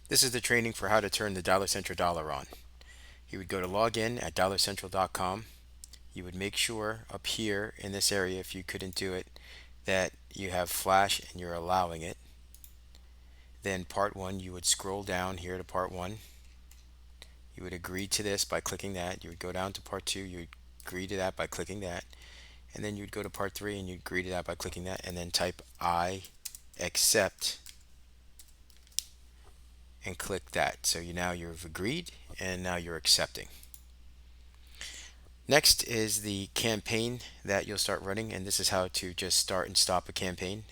This is the training for how to turn the Dollar Central dollar on. You would go to login at dollarcentral.com. You would make sure up here in this area, if you couldn't do it, that you have Flash and you're allowing it. Then part one, you would scroll down here to part one. You would agree to this by clicking that. You would go down to part two. You would agree to that by clicking that. And then you'd go to part three and you'd agree to that by clicking that. And then type I accept and click that. So now you've agreed and now you're accepting. Next is the campaign that you'll start running, and this is how to just start and stop a campaign.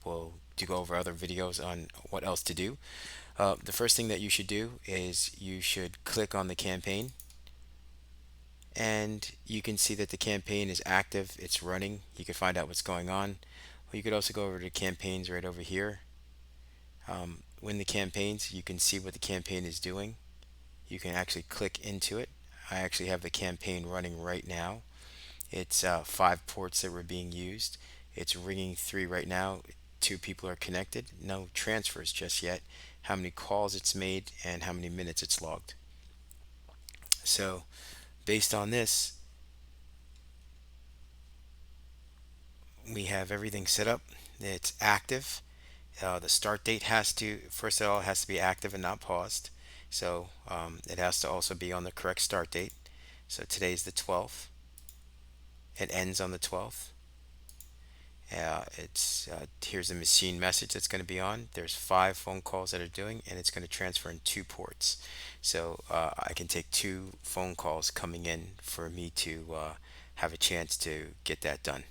We'll go over other videos on what else to do. The first thing that you should do is you should click on the campaign, and you can see that the campaign is active, it's running. You can find out what's going on. Or you could also go over to campaigns right over here. When the campaigns, you can see what the campaign is doing. You can actually click into it. I actually have the campaign running right now. It's 5 ports that were being used. It's ringing 3 right now. 2 people are connected. No transfers just yet. How many calls it's made and how many minutes it's logged. So based on this, we have everything set up. It's active. The start date has to, first of all, it has to be active and not paused. So it has to also be on the correct start date. So today's the 12th. It ends on the 12th. It's Here's a machine message that's going to be on. There's 5 phone calls that are doing, and it's going to transfer in 2 ports. So I can take 2 phone calls coming in for me to have a chance to get that done.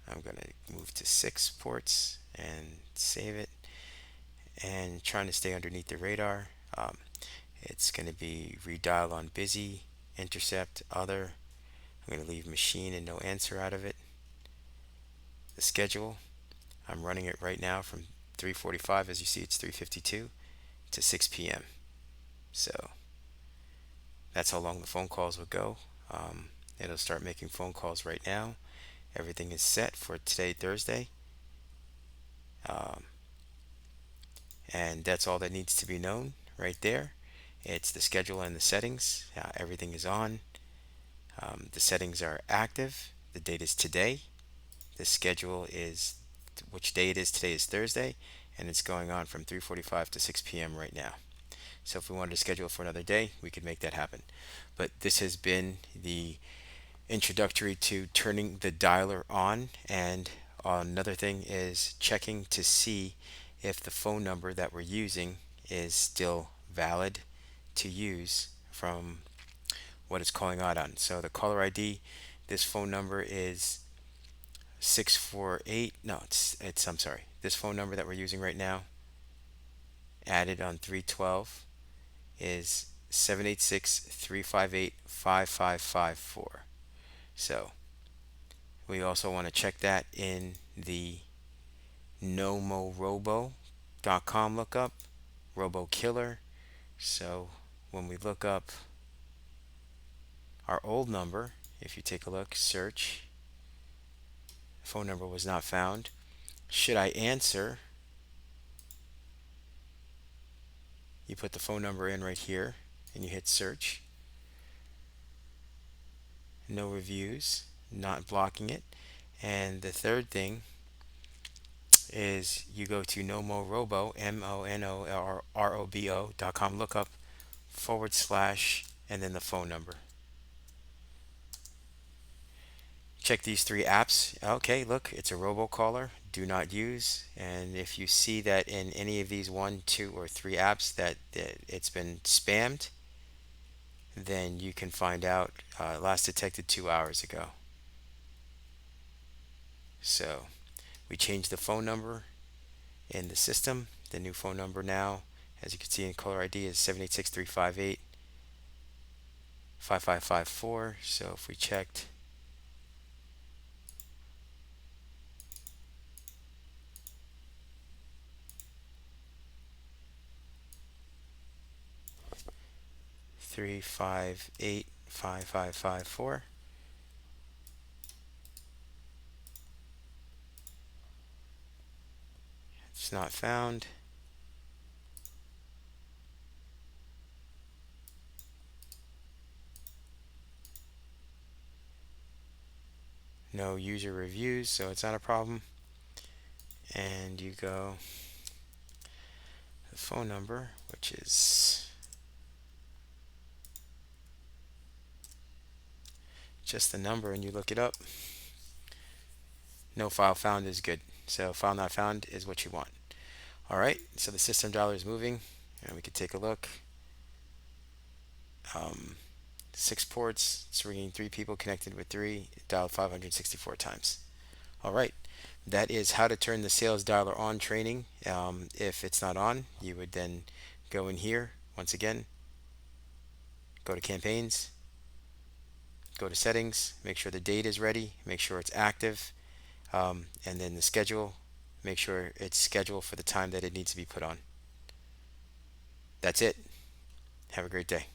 I'm going to move to 6 ports and save it, and trying to stay underneath the radar. It's going to be redial on busy, intercept, other. I'm going to leave machine and no answer out of it. The schedule, I'm running it right now from 3:45. As you see, it's 3:52 to 6 p.m. So that's how long the phone calls will go. It'll start making phone calls right now. Everything is set for today, Thursday. Um, and that's all that needs to be known right there. It's the schedule and the settings. Everything is on. The settings are active. The date is today. The schedule is which day it is. Today is Thursday, and it's going on from 3:45 to 6 p.m. right now. So if we wanted to schedule for another day, we could make that happen. But this has been the introductory to turning the dialer on. And another thing is checking to see if the phone number that we're using is still valid to use from what it's calling out on. So the caller ID, this phone number is 648. No, I'm sorry. This phone number that we're using right now, added on 312, is 786-358-5554. So we also want to check that in the nomorobo.com lookup, robo killer. So when we look up our old number, if you take a look, search, phone number was not found. Should I answer? You put the phone number in right here and you hit search. No reviews, not blocking it. And the third thing is you go to nomorobo, MONOROBO.com, look up / and then the phone number. Check these 3 apps. Okay, look, it's a robocaller. Do not use. And if you see that in any of these 1, 2, or 3 apps that it's been spammed, then you can find out. Last detected 2 hours ago. So we changed the phone number in the system. The new phone number now, as you can see in caller ID, is 786-358-5554. So if we checked, three five eight 5554. It's not found. No user reviews, so it's not a problem. And you go the phone number, which is just the number, and you look it up. No file found is good. So file not found is what you want. All right, so the system dialer is moving, and we can take a look. Um, 6 ports, it's ringing 3 people connected with 3, dialed 564 times. All right, that is how to turn the sales dialer on training. If it's not on, you would then go in here, once again, go to campaigns, go to settings, make sure the date is ready, make sure it's active, and then the schedule, make sure it's scheduled for the time that it needs to be put on. That's it. Have a great day.